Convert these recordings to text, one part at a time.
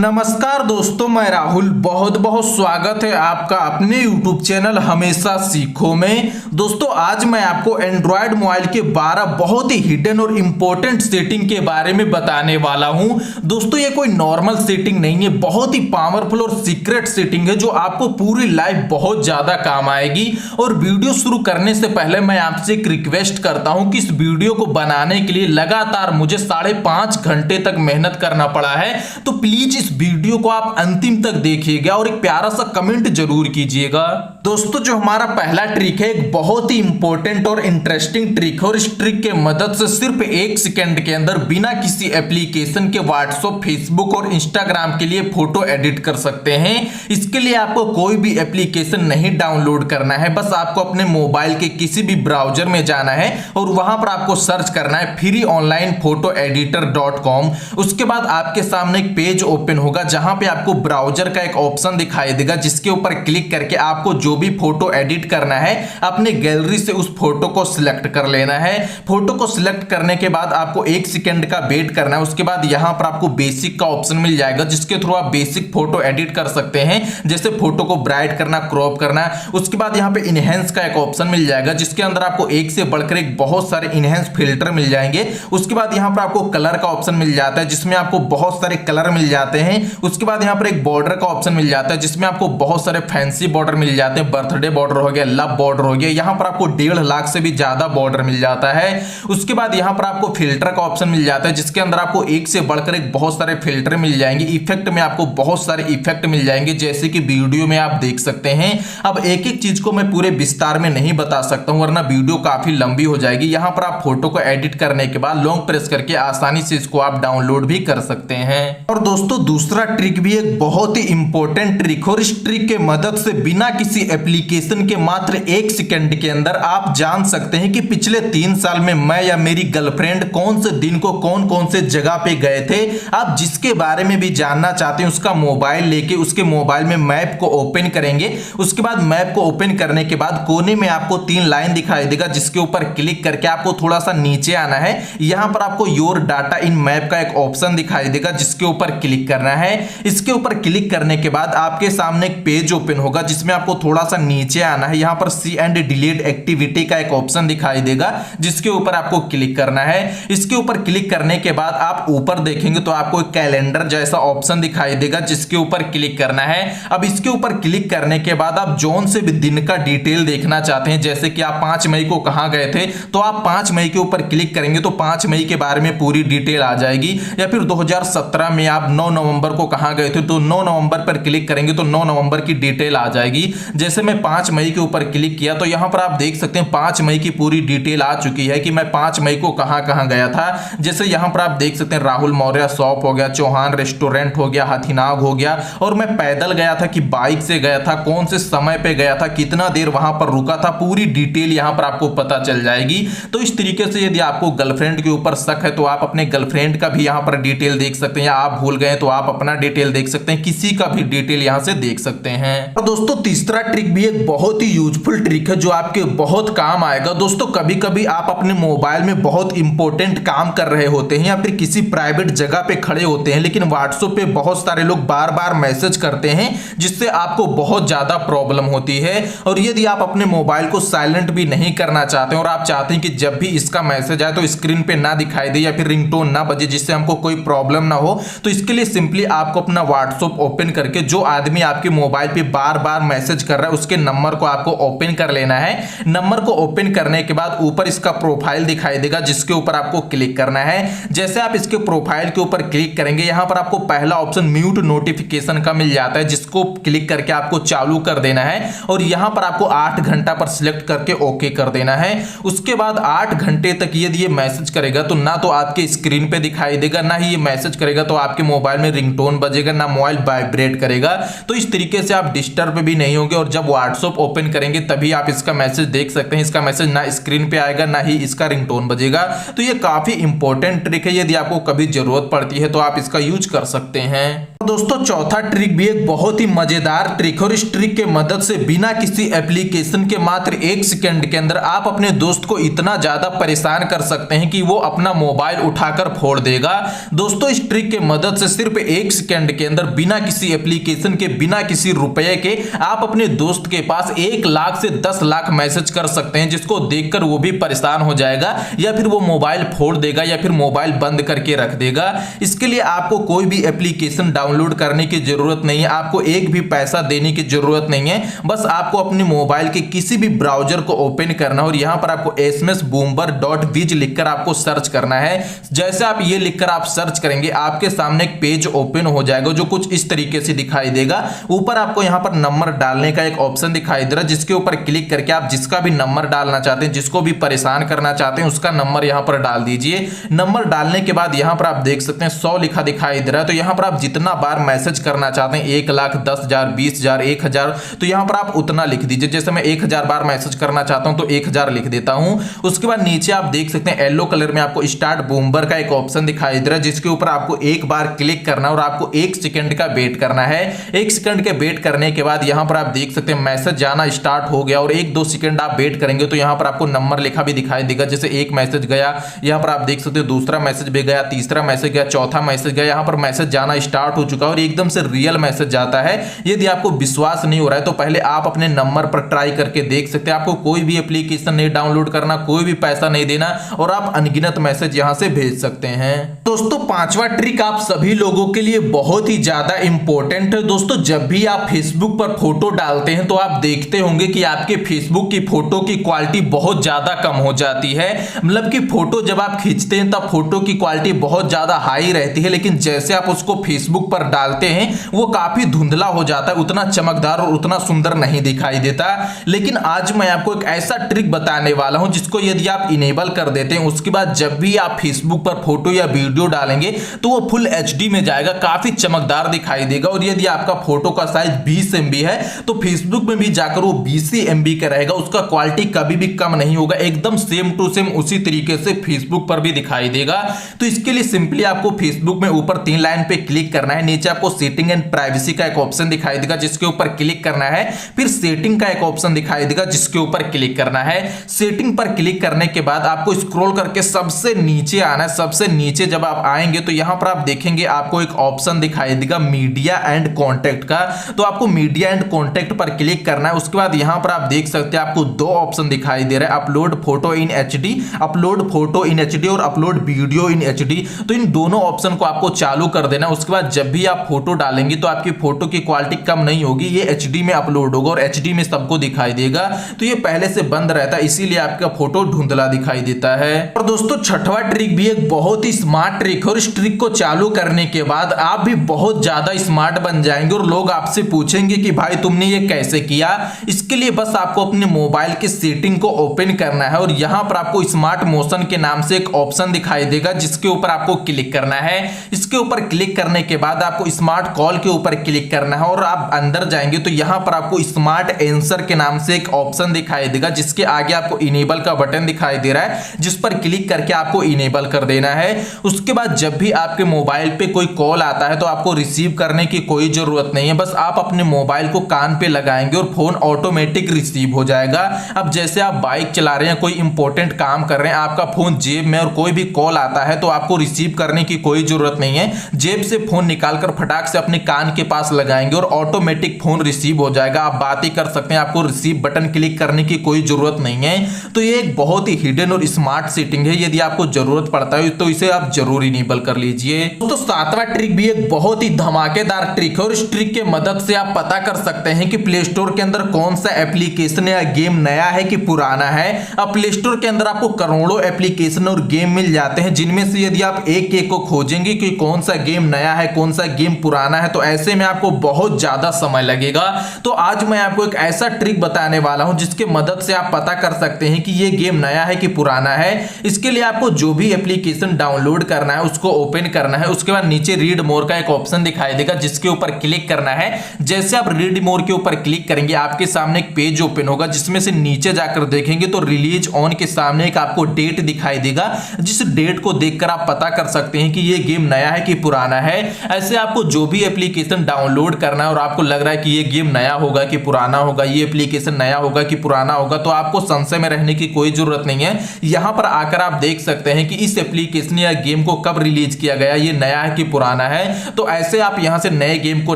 नमस्कार दोस्तों, मैं राहुल बहुत बहुत स्वागत है आपका अपने YouTube चैनल हमेशा सीखो में। दोस्तों आज मैं आपको एंड्रॉयड मोबाइल के 12 बहुत ही हिडन और इम्पोर्टेंट सेटिंग के बारे में बताने वाला हूं। दोस्तों ये कोई नॉर्मल सेटिंग नहीं है, बहुत ही पावरफुल और सीक्रेट सेटिंग है जो आपको पूरी लाइफ बहुत ज्यादा काम आएगी। और वीडियो शुरू करने से पहले मैं आपसे एक रिक्वेस्ट करता हूं कि इस वीडियो को बनाने के लिए लगातार मुझे 5.5 घंटे तक मेहनत करना पड़ा है, तो प्लीज इस वीडियो को आप अंतिम तक देखिएगा और एक प्यारा सा कमेंट जरूर कीजिएगा। दोस्तों जो हमारा पहला ट्रिक है एक बहुत ही इंपॉर्टेंट और इंटरेस्टिंग ट्रिक है और इस ट्रिक के मदद से सिर्फ 1 सेकंड के अंदर बिना किसी एप्लीकेशन के व्हाट्सएप, फेसबुक और इंस्टाग्राम के लिए फोटो एडिट कर सकते हैं। इसके लिए आपको कोई भी एप्लीकेशन नहीं डाउनलोड करना है, बस आपको अपने मोबाइल के किसी भी ब्राउजर में जाना है और वहां पर आपको सर्च करना है freeonlinephotoeditor.com। उसके बाद आपके सामने एक पेज ओपन होगा जहां पे आपको ब्राउजर का एक ऑप्शन दिखाई देगा, जिसके ऊपर क्लिक करके आपको जो भी फोटो एडिट करना है अपने गैलरी से उस फोटो को सिलेक्ट कर लेना है। फोटो को सिलेक्ट करने के बाद आपको 1 सेकंड का वेट करना है। उसके बाद यहां पर आपको बेसिक का ऑप्शन मिल जाएगा, जिसके थ्रू आप बेसिक फोटो एडिट कर सकते हैं, जैसे फोटो को ब्राइट करना, क्रॉप करना। उसके बाद यहां पे इनहेंस का एक ऑप्शन मिल जाएगा, जिसके अंदर आपको एक से बढ़कर एक बहुत सारे इनहेंस फिल्टर मिल जाएंगे। उसके बाद यहां पर आपको कलर का ऑप्शन मिल जाता है, जिसमें आपको बहुत सारे कलर मिल जाते हैं। उसके बाद यहां पर एक बॉर्डर का ऑप्शन मिल जाता है, जिसमें आपको बहुत सारे फैंसी बॉर्डर मिल जाते हैं। बर्थडे बॉर्डर हो गया, लव बॉर्डर हो गया, यहां पर आपको 1.5 लाख से भी ज्यादा बॉर्डर मिल जाता है। उसके बाद यहां पर आपको फिल्टर का ऑप्शन मिल जाता है, जिसके अंदर आपको एक से बढ़कर एक बहुत सारे फिल्टर मिल जाएंगे। इफेक्ट में आपको बहुत सारे इफेक्ट मिल जाएंगे, जैसे कि वीडियो में आप देख सकते हैं। अब एक एक चीज को मैं पूरे विस्तार में नहीं बता सकता हूं, वरना वीडियो काफी लंबी हो जाएगी। यहां पर आप फोटो को एडिट करने के बाद लॉन्ग प्रेस करके आसानी से इसको आप डाउनलोड भी कर सकते हैं। और दोस्तों दूसरा ट्रिक भी एक बहुत ही इंपॉर्टेंट ट्रिक और इस ट्रिक के मदद से बिना किसी एप्लीकेशन के मात्र 1 सेकंड के अंदर आप जान सकते हैं कि पिछले 3 साल में मैं या मेरी गर्लफ्रेंड कौन से दिन को कौन कौन से जगह पे गए थे। आप जिसके बारे में भी जानना चाहते हैं उसका मोबाइल लेके उसके मोबाइल में मैप को ओपन करेंगे। उसके बाद मैप को ओपन करने के बाद कोने में आपको 3 लाइन दिखाई देगा, जिसके ऊपर क्लिक करके आपको थोड़ा सा नीचे आना है। यहां पर आपको योर डाटा इन मैप का एक ऑप्शन दिखाई देगा, जिसके ऊपर क्लिक करना है। इसके ऊपर क्लिक करने के बाद आपके सामने एक पेज ओपन होगा, जिसमें आपको थोड़ा सा नीचे आना है। यहां पर सी एंड डिलीट एक्टिविटी का एक ऑप्शन दिखाई देगा, जिसके ऊपर आपको क्लिक करना है। इसके ऊपर क्लिक करने के बाद आप ऊपर देखेंगे तो आपको एक कैलेंडर जैसा ऑप्शन दिखाई देगा, जिसके ऊपर क्लिक करना है। अब इसके ऊपर क्लिक करने के बाद आप जोन से भी दिन का डिटेल देखना चाहते हैं, जैसे कि आप 5 मई को कहां गए थे, तो आप 5 मई के ऊपर क्लिक करेंगे तो 5 मई के बारे में पूरी डिटेल आ जाएगी। या फिर 2017 में आप 9 नवंबर को कहां गए थे, तो 9 नवंबर पर क्लिक करेंगे तो 9 नवंबर की डिटेल आ जाएगी। जैसे मैं 5 मई के ऊपर क्लिक किया तो यहां पर आप देख सकते हैं 5 मई की पूरी डिटेल आ चुकी है कि मैं 5 मई को कहां कहां गया था। जैसे यहां पर आप देख सकते हैं राहुल मौर्य शॉप हो गया, चौहान रेस्टोरेंट हो गया, हाथीनाग हो गया, और मैं पैदल गया था कि बाइक से गया था, कौन से समय पे गया था, कितना देर वहां पर रुका था, पूरी डिटेल यहां पर आपको पता चल जाएगी। तो इस तरीके से यदि आपको गर्लफ्रेंड के ऊपर शक है तो आप अपने गर्लफ्रेंड का भी यहां पर डिटेल देख सकते हैं, या आप भूल गए तो आप अपना डिटेल देख सकते हैं, किसी का भी डिटेल यहां से देख सकते हैं। और दोस्तों तीसरा ट्रिक भी एक बहुत ही यूजफुल ट्रिक है जो आपके बहुत काम आएगा। दोस्तों कभी कभी आप अपने मोबाइल में बहुत इंपॉर्टेंट काम कर रहे होते हैं या फिर किसी प्राइवेट जगह पे खड़े होते हैं, लेकिन व्हाट्सएप पे बहुत सारे लोग बार बार मैसेज करते हैं, जिससे आपको बहुत ज्यादा प्रॉब्लम होती है। और यदि आप अपने मोबाइल को साइलेंट भी नहीं करना चाहते और आप चाहते हैं कि जब भी इसका मैसेज आए तो स्क्रीन पे ना दिखाई दे या फिर रिंगटोन ना बजे, जिससे हमको कोई प्रॉब्लम ना हो, तो इसके लिए सिंपली आपको अपना व्हाट्सएप ओपन करके जो आदमी आपके मोबाइल पे बार बार मैसेज कर रहा है उसके नंबर को आपको ओपन कर लेना है। नंबर को ओपन करने के बाद ऊपर इसका प्रोफाइल दिखाई देगा, जिसके ऊपर आपको क्लिक करना है। जैसे आप इसके प्रोफाइल के ऊपर क्लिक करेंगे, यहां पर आपको पहला ऑप्शन म्यूट नोटिफिकेशन का मिल जाता है, जिसको क्लिक करके आपको चालू कर देना है। और यहां पर आपको 8 घंटा पर सिलेक्ट करके ओके कर देना है। उसके बाद 8 घंटे तक यदि ये मैसेज करेगा तो ना तो आपके स्क्रीन पे दिखाई देगा, ना ही ये मैसेज करेगा तो आपके मोबाइल में रिंगटोन बजेगा, ना मोबाइल वाइब्रेट करेगा। तो इस तरीके से आप डिस्टर्ब भी नहीं होंगे और जब व्हाट्सएप ओपन करेंगे तभी आप इसका मैसेज देख सकते हैं। इसका मैसेज ना स्क्रीन पे आएगा, ना ही इसका रिंगटोन बजेगा। तो ये काफी इंपॉर्टेंट ट्रिक है, यदि आपको कभी जरूरत पड़ती है तो आप इसका यूज कर सकते हैं। दोस्तों चौथा ट्रिक भी एक बहुत ही मजेदार ट्रिक है और इस ट्रिक के मदद से बिना किसी एप्लीकेशन के मात्र 1 सेकंड के अंदर आप अपने दोस्त को इतना ज्यादा परेशान कर सकते हैं कि वो अपना मोबाइल उठाकर फोड़ देगा। दोस्तों इस ट्रिक के मदद से सिर्फ 1 सेकंड के अंदर बिना किसी एप्लीकेशन के, बिना किसी रुपए के आप अपने दोस्त के पास 1 लाख से 10 लाख मैसेज कर सकते हैं, जिसको देखकर वो भी परेशान हो जाएगा या फिर वो मोबाइल फोड़ देगा या फिर मोबाइल बंद करके रख देगा। इसके लिए आपको कोई भी एप्लीकेशन डाउनलोड करने की जरूरत नहीं है, आपको एक भी पैसा देने की जरूरत नहीं है। बस आपको अपने मोबाइल के किसी भी ब्राउजर को ओपन करना है और यहां पर आपको smboomer.biz लिखकर आपको सर्च करना है। जैसे आप ये लिखकर आप सर्च करेंगे आपके सामने एक पेज ओपन हो जाएगा जो कुछ इस तरीके से दिखाई देगा। ऊपर आपको यहां पर नंबर डालने का एक ऑप्शन दिखाई दे रहा है, जिसके ऊपर क्लिक करके आप जिसका भी नंबर डालना चाहते हैं, जिसको भी परेशान करना चाहते हैं, उसका नंबर यहां पर डाल दीजिए। नंबर डालने के बाद यहां पर आप देख सकते हैं 100 लिखा दिखाई दे रहा है। तो यहां पर आप जितना बार मैसेज करना चाहते हैं 1 लाख, 10,000, 20,000, 1,000, तो यहां पर आप उतना लिख दीजिए। जैसे मैं 1,000 बार मैसेज करना चाहता हूं तो 1,000 लिख देता हूं। उसके बाद नीचे आप देख सकते हैं येलो कलर में आपको स्टार्ट बूमर का एक ऑप्शन दिखाई दे रहा है, जिसके ऊपर आपको एक बार क्लिक करना और आपको 1 सेकंड का वेट करना है। 1 सेकंड के वेट करने के बाद यहां पर आप देख सकते हैं मैसेज जाना स्टार्ट हो गया और 1-2 सेकंड आप वेट करेंगे तो यहां पर आपको नंबर लिखा भी दिखाई देगा। जैसे एक मैसेज गया, यहां पर आप देख सकते हो दूसरा मैसेज भी गया, तीसरा मैसेज गया, चौथा मैसेज गया, यहां पर मैसेज जाना स्टार्ट हो चुका है और एकदम से रियल मैसेज जाता है। यदि आपको विश्वास नहीं हो रहा है तो पहले आप अपने नंबर पर ट्राई करके देख सकते हैं। आपको कोई भी एप्लीकेशन नहीं डाउनलोड करना, कोई भी पैसा नहीं देना और आप अनगिनत मैसेज यहां से भेज सकते हैं। दोस्तों पांचवा ट्रिक आप सभी लोगों के लिए बहुत ही ज्यादा इंपॉर्टेंट है। दोस्तों जब भी आप फेसबुक पर फोटो डालते हैं तो आप देखते होंगे कि आपके फेसबुक की फोटो की क्वालिटी बहुत ज्यादा कम हो जाती है। मतलब कि फोटो जब आप खींचते हैं तब फोटो की क्वालिटी बहुत ज्यादा हाई रहती है, लेकिन जैसे आप उसको फेसबुक पर डालते हैं वो काफी धुंधला हो जाता है, उतना चमकदार और उतना सुंदर नहीं दिखाई देता। लेकिन आज मैं आपको एक ऐसा ट्रिक बताने वाला हूं जिसको यदि आप इनेबल कर देते हैं उसके बाद जब भी आप फेसबुक पर फोटो या वीडियो डालेंगे तो वो फुल एचडी में जाएगा, काफी चमकदार दिखाई देगा। और यदि आपका फोटो का साइज 20 MB है तो फेसबुक में भी जाकर वो 20 MB का रहेगा, उसका क्वालिटी कभी भी कम नहीं होगा, एकदम सेम टू सेम उसी तरीके से फेसबुक पर भी दिखाई देगा। तो इसके लिए सिंपली आपको फेसबुक में ऊपर 3 लाइन पे क्लिक करना है, नीचे आपको सेटिंग एंड प्राइवेसी का एक ऑप्शन दिखाई देगा जिसके ऊपर क्लिक करना है, फिर सेटिंग का एक ऑप्शन दिखाई देगा जिसके ऊपर क्लिक करना है। सेटिंग पर क्लिक करने के बाद आपको स्क्रॉल करके सबसे नीचे आना है। सबसे नीचे जब आप आएंगे तो यहां पर आप देखेंगे आपको एक ऑप्शन दिखाई देगा मीडिया एंड कॉन्टैक्ट का, तो आपको मीडिया एंड कॉन्टैक्ट पर क्लिक करना है। उसके बाद यहां पर आप देख सकते हैं आपको 2 ऑप्शन दिखाई दे रहा है, अपलोड फोटो इन एचडी, अपलोड फोटो इन एचडी और अपलोड वीडियो इन एचडी। तो इन दोनों ऑप्शन को आपको चालू कर देना। उसके बाद जब भी आप फोटो डालेंगे तो आपकी फोटो की क्वालिटी कम नहीं होगी, ये एचडी में अपलोड होगा और एचडी में सबको दिखाई देगा। तो ये पहले से बंद रहता है इसीलिए आपका फोटो धुंधला दिखाई देता है। और दोस्तों छठवां ट्रिक भी एक बहुत ही स्मार्ट ट्रिक है और इस ट्रिक को चालू करने के बाद आप भी बहुत ज्यादा स्मार्ट बन जाएंगे और लोग आपसे पूछेंगे कि भाई तुमने ये कैसे किया। इसके लिए बस आपको अपने मोबाइल के सेटिंग को ओपन करना है और यहां पर आपको स्मार्ट मोशन के नाम से एक ऑप्शन दिखाई देगा जिसके ऊपर आपको क्लिक करना है। इसके ऊपर क्लिक करने के बाद आपको स्मार्ट कॉल के ऊपर क्लिक करना है और आप अंदर जाएंगे तो यहां पर आपको स्मार्ट आंसर के नाम से एक ऑप्शन दिखाई देगा जिसके आगे आपको इनेबल का बटन दिखाई दे रहा है, जिस पर क्लिक करके आपको इनेबल कर देना है। उसके बाद जब भी आपके मोबाइल पे कोई कॉल आता है तो आपको रिसीव करने की कोई जरूरत नहीं है, बस आप अपने मोबाइल को कान पे लगाएंगे और फोन ऑटोमेटिक रिसीव हो जाएगा। अब जैसे आप बाइक चला रहे हैं, कोई इंपॉर्टेंट काम कर रहे हैं, आपका फोन जेब में और कोई भी कॉल आता है तो आपको रिसीव करने की कोई जरूरत नहीं है, जेब से फोन निकालकर फटाक से अपने कान के पास लगाएंगे और ऑटोमेटिक फोन रिसीव हो जाएगा। आप बात ही कर सकते हैं, आपको रिसीव बटन क्लिक करने की कोई जरूरत नहीं है। तो ये एक बहुत ही हिडन और स्मार्ट सेटिंग है, यदि आपको जरूरत पड़ता है तो इसे आप जरूर इनेबल कर लीजिए। तो 7वां ट्रिक भी एक बहुत ही धमाकेदार ट्रिक है और इस ट्रिक के मदद से आप पता कर सकते हैं कि प्ले स्टोर के अंदर कौन सा एप्लीकेशन या गेम नया है कि पुराना है। अब प्ले स्टोर के अंदर आपको करोड़ों एप्लीकेशन और गेम मिल जाते हैं, जिनमें से यदि आप एक एक को खोजेंगे कि कौन सा गेम नया है, कौन सा गेम पुराना है, तो ऐसे में आपको बहुत ज्यादा समय लगेगा। तो आज मैं आपको एक ऐसा ट्रिक बताने वाला हूं जिसके मदद से आप पता कर सकते हैं कि ये गेम नया है कि पुराना है। इसके लिए आपको जो भी एप्लीकेशन डाउनलोड करना है उसको ओपन करना है। उसके बाद नीचे रीड मोर का एक ऑप्शन दिखाई देगा जिसके ऊपर क्लिक करना है। जैसे आप रीड मोर के ऊपर क्लिक करेंगे आपके सामने एक पेज ओपन होगा जिसमें से नीचे जाकर देखेंगे तो रिलीज ऑन के सामने एक आपको डेट दिखाई देगा, जिस डेट को देखकर आप पता कर सकते हैं कि ये गेम नया है कि पुराना है। ऐसे ऐसे आपको जो भी एप्लीकेशन डाउनलोड करना है और आपको लग रहा है कि ये गेम नया होगा कि पुराना होगा, ये एप्लीकेशन नया होगा कि पुराना होगा, तो आपको संशय में रहने की कोई जरूरत नहीं है। यहां पर आकर आप देख सकते हैं कि इस एप्लीकेशन या गेम को कब रिलीज किया गया, ये नया है कि पुराना है। तो ऐसे आप यहां से नए गेम को,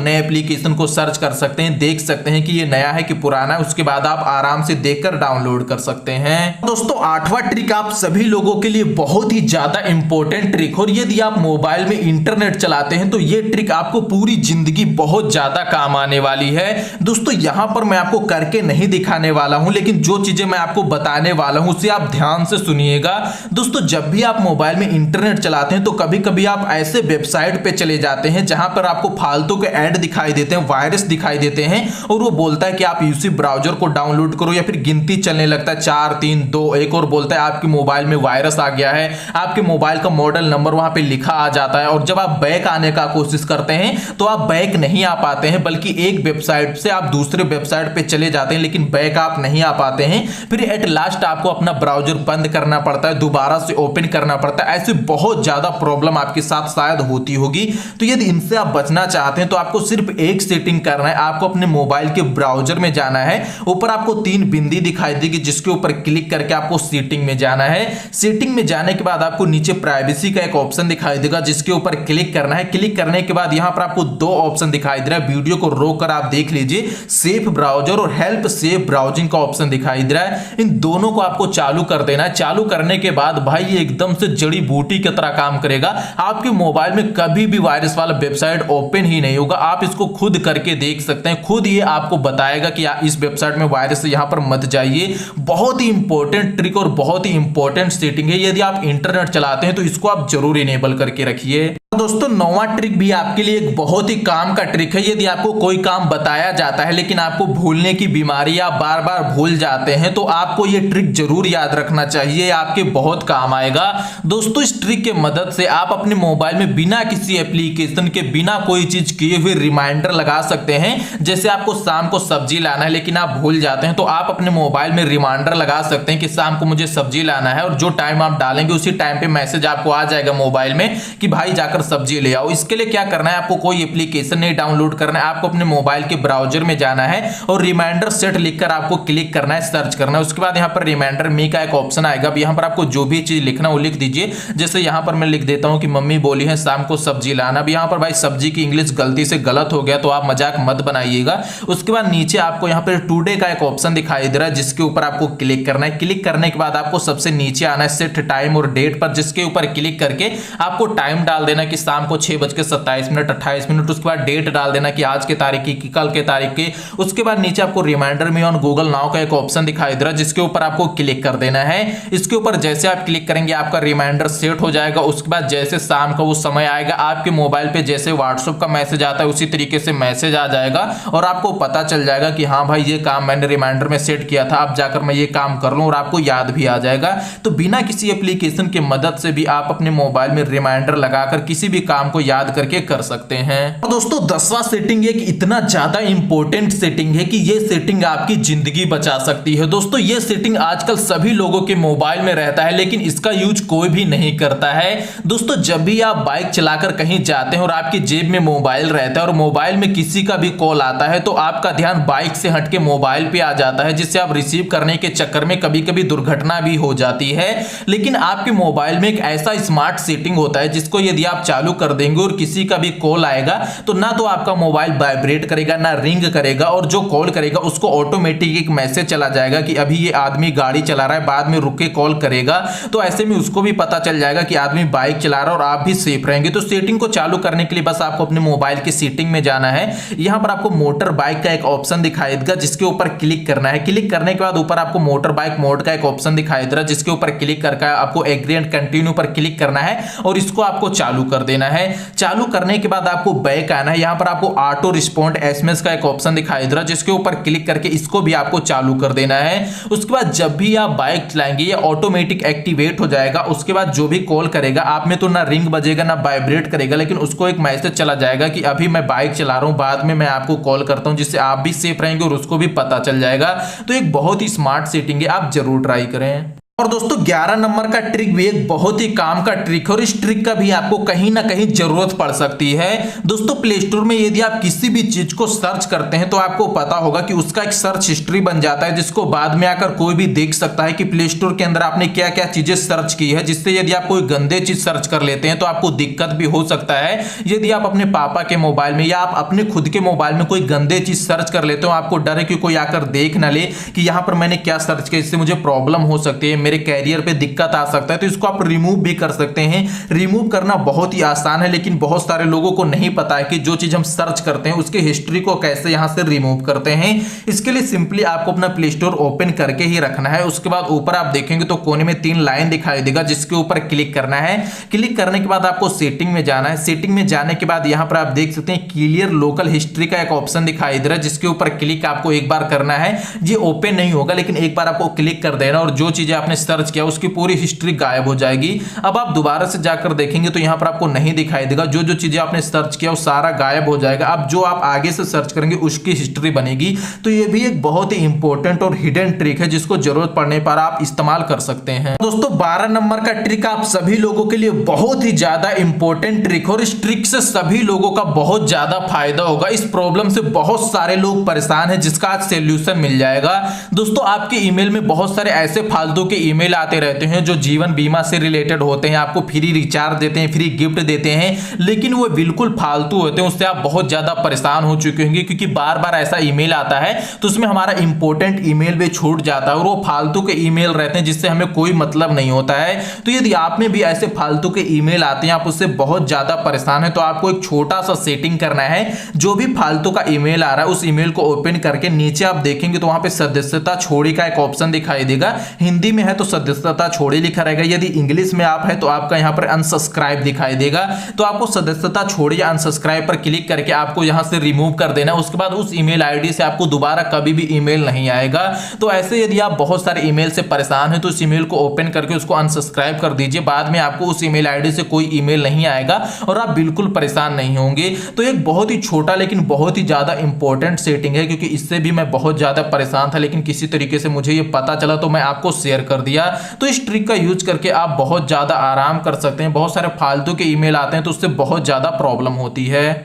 नए एप्लीकेशन को सर्च कर सकते हैं, देख सकते हैं कि ये नया है कि पुराना है। उसके बाद आप आराम से देखकर डाउनलोड कर सकते हैं। दोस्तों, आठवां ट्रिक आप सभी लोगों के लिए बहुत ही ज्यादा इंपॉर्टेंट ट्रिक, और यदि आप मोबाइल में इंटरनेट चलाते हैं तो ये ट्रिक आपको पूरी जिंदगी बहुत ज्यादा काम आने वाली है। दोस्तों, यहां पर मैं आपको करके नहीं दिखाने वाला हूं, लेकिन जो चीजें मैं आपको बताने वाला हूं उसे आप ध्यान से सुनिएगा। दोस्तों, जब भी आप मोबाइल में इंटरनेट चलाते हैं तो कभी कभी आप ऐसे वेबसाइट पे चले जाते हैं जहां पर आपको फालतू के ऐड दिखाई देते हैं, वायरस दिखाई देते हैं, और वो बोलता है कि आप यूसी ब्राउजर को डाउनलोड करो, या फिर गिनती चलने लगता है 4 3 2 1 और बोलता है आपके मोबाइल में वायरस आ गया है। आपके मोबाइल का मॉडल नंबर वहां पे लिखा आ जाता है, और जब आप बैक आने का कोशिश करते हैं तो आप बैक नहीं आ पाते हैं, बल्कि एक वेबसाइट से आप दूसरे वेबसाइट पे चले जाते हैं, लेकिन बैक आप नहीं आ पाते हैं। फिर एट लास्ट आपको अपना ब्राउजर बंद करना पड़ता है, दोबारा से ओपन करना पड़ता है। ऐसे बहुत ज्यादा प्रॉब्लम आपके साथ शायद होती होगी। तो यदि इनसे आप बचना चाहते हैं तो आपको सिर्फ एक सेटिंग करना है। आपको अपने मोबाइल के ब्राउजर में जाना है, ऊपर आपको 3 बिंदी दिखाई देगी, जिसके ऊपर क्लिक करके आपको सेटिंग में जाना है। सेटिंग में जाने के बाद आपको नीचे प्राइवेसी का एक ऑप्शन दिखाई देगा, जिसके ऊपर क्लिक करना है। क्लिक करने के बाद यहां पर आपको 2 ऑप्शन दिखाई दे रहा है, वीडियो को रोककर आप देख लीजिए, सेफ ब्राउजर और हेल्प सेफ ब्राउजिंग का ऑप्शन दिखाई दे रहा है। इन दोनों को आपको चालू कर देना है। चालू करने के बाद भाई ये एकदम से जड़ी बूटी की तरह काम करेगा। आपके मोबाइल में कभी भी वायरस वाला वेबसाइट ओपन ही नहीं होगा। आप इसको खुद करके देख सकते हैं, खुद ये आपको बताएगा कि इस वेबसाइट में वायरस है, यहां पर मत जाइए। बहुत ही इंपॉर्टेंट ट्रिक और बहुत ही इंपॉर्टेंट सेटिंग है। यदि आप इंटरनेट चलाते हैं तो इसको आप जरूर इनेबल करके रखिए। दोस्तों, 9वां ट्रिक भी आपके लिए एक बहुत ही काम का ट्रिक है। यदि आपको कोई काम बताया जाता है लेकिन आपको भूलने की बीमारी, आप बार बार भूल जाते हैं, तो आपको यह ट्रिक जरूर याद रखना चाहिए, आपके बहुत काम आएगा। दोस्तों, इस ट्रिक के मदद से आप अपने मोबाइल में बिना किसी एप्लीकेशन के, बिना कोई चीज किए हुए रिमाइंडर लगा सकते हैं। जैसे आपको शाम को सब्जी लाना है लेकिन आप भूल जाते हैं, तो आप अपने मोबाइल में रिमाइंडर लगा सकते हैं कि शाम को मुझे सब्जी लाना है, और जो टाइम आप डालेंगे उसी टाइम पे मैसेज आपको आ जाएगा मोबाइल में कि भाई जाकर सब्जी ले आओ। इसके लिए क्या करना है, आपको कोई एप्लीकेशन नहीं डाउनलोड करना है, आपको अपने मोबाइल के ब्राउजर में जाना है और रिमाइंडर सेट लिखकर आपको क्लिक करना है, सर्च करना है। उसके बाद यहां पर रिमाइंडर मी का एक ऑप्शन आएगा। अब यहां पर आपको जो भी चीज लिखना वो लिख दीजिए। जैसे यहां पर मैं लिख देता हूं कि मम्मी बोली है शाम को सब्जी लाना। अब यहां पर भाई सब्जी की इंग्लिश गलती से गलत हो गया तो आप मजाक मत बनाइएगा। उसके बाद नीचे आपको यहां पर टुडे का एक ऑप्शन दिखाई दे रहा है, जिसके ऊपर आपको क्लिक करना है। क्लिक करने के बाद आपको सबसे नीचे आना है सेट टाइम और डेट पर, जिसके ऊपर क्लिक करके आपको टाइम डाल देना कि शाम को 6:27 28 मिनट। उसके बाद डेट डाल देना कि आज के तारीख की, कल के तारीख की। उसके बाद नीचे आपको reminder me on Google now का एक ऑप्शन दिखाई दे रहा है, जिसके ऊपर आपको क्लिक कर देना है। इसके ऊपर जैसे आप क्लिक करेंगे आपका रिमाइंडर सेट हो जाएगा। उसके बाद जैसे शाम का वो समय आएगा, आपके मोबाइल पे जैसे व्हाट्सएप का मैसेज आता है उसी तरीके से मैसेज आ जाएगा, और आपको पता चल जाएगा कि हाँ भाई ये काम मैंने रिमाइंडर में सेट किया था, अब जाकर मैं ये काम कर लूं, और आपको याद भी आ जाएगा। तो बिना किसी एप्लीकेशन की मदद से भी आप अपने मोबाइल में रिमाइंडर लगाकर किसी भी काम को याद करके कर सकते हैं। और दोस्तों, 10वां सेटिंग एक इतना ज्यादा इंपॉर्टेंट सेटिंग है कि ये सेटिंग आपकी जिंदगी बचा सकती है। दोस्तों, ये सेटिंग आजकल सभी लोगों के मोबाइल में रहता है, लेकिन इसका यूज कोई भी नहीं करता है। दोस्तों, जब भी आप बाइक चलाकर कहीं जाते हैं और आपकी जेब में मोबाइल रहता है और मोबाइल में किसी का भी कॉल आता है, तो आपका ध्यान बाइक से हटके मोबाइल पे आ जाता है, जिससे आप रिसीव करने के चक्कर में कभी कभी दुर्घटना भी हो जाती है। लेकिन आपके मोबाइल में एक ऐसा स्मार्ट सेटिंग होता है जिसको यदि आप चालू कर देंगे और किसी का भी कॉल आएगा तो ना तो आपका मोबाइल वाइब्रेट करेगा, ना रिंग करेगा, और जो कॉल करेगा उसको ऑटोमेटिक एक मैसेज चला जाएगा कि अभी ये आदमी गाड़ी चला रहा है, बाद में रुक के कॉल करेगा। तो ऐसे में उसको भी पता चल जाएगा कि आदमी बाइक चला रहा है और आप भी सेफ रहेंगे। तो सेटिंग को चालू करने के लिए बस आपको अपने मोबाइल की सेटिंग में जाना है। यहां पर आपको मोटर बाइक का एक ऑप्शन दिखाई देगा, जिसके ऊपर क्लिक करना है। क्लिक करने के बाद ऊपर आपको मोटर बाइक मोड का एक ऑप्शन दिखाई दे रहा है, जिसके ऊपर क्लिक करके आपको एग्री एंड कंटिन्यू पर क्लिक करना है और इसको आपको चालू कर देना है। चालू करने के बाद आपको बैक आना है। यहां पर आपको ऑटो रिस्पॉन्ड एसएमएस का एक ऑप्शन दिखाई दे रहा है, जिसके ऊपर क्लिक करके इसको भी आपको चालू कर देना है। उसके बाद जब भी आप बाइक चलाएंगे ये ऑटोमेटिक एक्टिवेट हो जाएगा। उसके बाद जो भी कॉल करेगा आप में तो ना रिंग बजेगा ना वाइब्रेट करेगा, लेकिन उसको एक मैसेज चला जाएगा कि अभी मैं बाइक चला रहा हूं, बाद में मैं आपको कॉल करता हूं, जिससे आप भी सेफ रहेंगे और उसको भी पता चल जाएगा। तो एक बहुत ही स्मार्ट सेटिंग है, आप जरूर ट्राई करें। और दोस्तों 11 नंबर का ट्रिक भी एक बहुत ही काम का ट्रिक है और इस ट्रिक का भी आपको कहीं ना कहीं जरूरत पड़ सकती है। दोस्तों प्ले स्टोर में यदि आप किसी भी चीज को सर्च करते हैं तो आपको पता होगा कि उसका एक सर्च हिस्ट्री बन जाता है, जिसको बाद में आकर कोई भी देख सकता है कि प्ले स्टोर के अंदर आपने क्या क्या चीजें सर्च की है, जिससे यदि आप कोई गंदे चीज सर्च कर लेते हैं तो आपको दिक्कत भी हो सकता है। यदि आप अपने पापा के मोबाइल में या आप अपने खुद के मोबाइल में कोई गंदे चीज सर्च कर लेते हो, आपको डर है कि कोई आकर देख ना ले कि यहां पर मैंने क्या सर्च किया, इससे मुझे प्रॉब्लम हो सकती है, मेरे कैरियर पे दिक्कत आ सकता है, तो इसको आप रिमूव भी कर सकते हैं। रिमूव करना बहुत ही आसान है, लेकिन बहुत सारे लोगों को नहीं पता है कि जो चीज हम सर्च करते हैं उसके हिस्ट्री को कैसे यहां से रिमूव करते हैं। इसके लिए सिंपली आपको अपना प्ले स्टोर ओपन करके ही रखना है। उसके बाद ऊपर आप देखेंगे तो कोने में 3 लाइन दिखाई देगा, जिसके ऊपर क्लिक करना है। क्लिक करने के बाद आपको सेटिंग में जाना है। सेटिंग में जाने के बाद यहां पर आप देख सकते हैं क्लियर लोकल हिस्ट्री का एक ऑप्शन दिखाई दे रहा है, जिसके ऊपर क्लिक आपको एक बार करना है। ये ओपन नहीं होगा, लेकिन एक बार आपको क्लिक कर देना और जो चीजें आपने सर्च किया उसकी पूरी हिस्ट्री गायब हो जाएगी। अब आप दोबारा से जाकर देखेंगे तो यहां पर आपको नहीं दिखाई देगा, जो जो चीजें आपने सर्च किया वो सारा गायब हो जाएगा। अब जो आप आगे से सर्च करेंगे उसकी हिस्ट्री बनेगी। तो ये भी एक बहुत ही इंपॉर्टेंट और हिडन ट्रिक है, जिसको जरूरत पड़ने पर आप इस्तेमाल कर सकते हैं। दोस्तों 12 नंबर का ट्रिक आप सभी लोगों के लिए बहुत ही ज्यादा इंपॉर्टेंट ट्रिक और इस ट्रिक से सभी लोगों का बहुत ज्यादा फायदा होगा। इस प्रॉब्लम से बहुत सारे लोग परेशान हैं, जिसका आज सोल्यूशन मिल जाएगा। दोस्तों आपके ईमेल में बहुत सारे ऐसे फालतू के ईमेल आते रहते हैं जो जीवन बीमा से रिलेटेड होते हैं, आपको फ्री रिचार्ज देते हैं, फ्री गिफ्ट देते हैं, लेकिन वो बिल्कुल फालतू होते हैं। उससे आप बहुत ज्यादा परेशान हो चुके होंगे, क्योंकि बार बार ऐसा ईमेल आता है तो उसमें हमारा इंपॉर्टेंट ईमेल भी छूट जाता है और वो फालतू के ईमेल रहते हैं जिससे हमें कोई मतलब नहीं होता है। तो यदि आप में भी ऐसे फालतू के ईमेल आते हैं, आप उससे बहुत ज्यादा परेशान है, तो आपको एक छोटा सा सेटिंग करना है। जो भी फालतू का ईमेल आ रहा है उस ईमेल को ओपन करके नीचे आप देखेंगे तो वहां पे सदस्यता छोड़ी का एक ऑप्शन दिखाई देगा। हिंदी में है तो सदस्यता छोड़ी लिखा रहेगा, यदि इंग्लिश में आप है तो आपका यहां पर अनसब्सक्राइब दिखाई देगा। तो आपको सदस्यता छोड़िए अनसब्सक्राइब पर क्लिक करके आपको यहां से रिमूव कर देना। उसके बाद उस ईमेल आईडी से आपको दोबारा कभी भी ईमेल नहीं आएगा। तो ऐसे यदि आप बहुत सारे ईमेल से परेशान हैं तो उस ईमेल को ओपन करके उसको अनसब्सक्राइब कर दीजिए। बाद में आपको उस ईमेल आईडी से कोई ईमेल नहीं आएगा और आप बिल्कुल परेशान नहीं होंगे। तो एक बहुत ही छोटा लेकिन बहुत ही ज्यादा इंपॉर्टेंट सेटिंग है, क्योंकि इससे भी मैं बहुत ज्यादा परेशान था, लेकिन किसी तरीके से मुझे ये पता चला तो मैं आपको शेयर कर दिया। तो इस ट्रिक का यूज करके आप बहुत ज्यादा आराम कर सकते हैं। बहुत सारे फालतू के ईमेल आते हैं तो उससे बहुत ज्यादा प्रॉब्लम होती है।